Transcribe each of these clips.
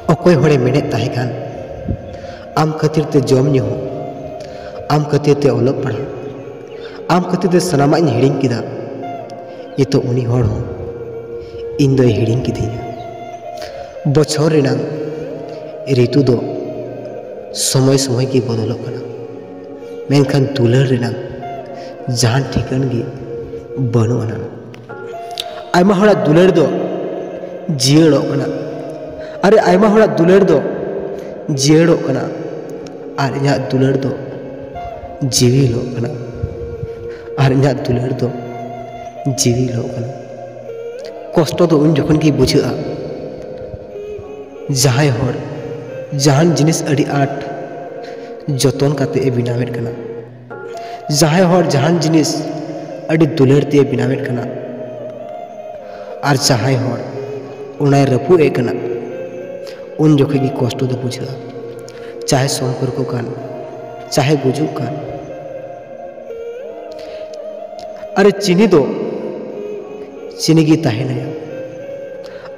अकोय होड़े मेने ताहे कान आम खातिर ते जम ᱧᱩ आम खातिर ते ओलग पढ़ा आम खातिर ते सनामा इन हिड़िंग किदा ये तो उनी होड़ हो इन दो हिड़िंग किदिया बछर रेनांग ऋतु दो समय समय की बदलक कना मेनखान दुलार रेनांग जहान ठिकान गी बनु अना आयमा होड़ा दुलार दो जियड़ो कना अरे आयमा होड़ा दुलार दो जियड़ो कना और इना दुलार दो जीविलो कना और इना दुलार दो जीविलो कना कष्ट दो उन जखन की बुझा जहाय होड़ जहान जिनिस अड़ी आट जतन काते ए बिनावेट कना जहाय होड़ जहान जिनिस अड़ी दुलार ते बिनावेट कना और जहाय होड़ उनाय रपु ए कना उन जोखे की कष्ट दो बुझा चाहे सम्पर्क कान चाहे गुजुक कान अरे चीनी दो चीनी की ताहेनया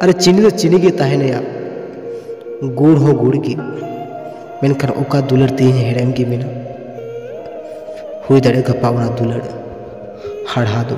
अरे चीनी दो चीनी की ताहेनया गुड़ हो गुड़ की मेनखान ओका दुलार तीन हेड़म की मेना हुई दाड़े गपा दुलार हाड़ा दो।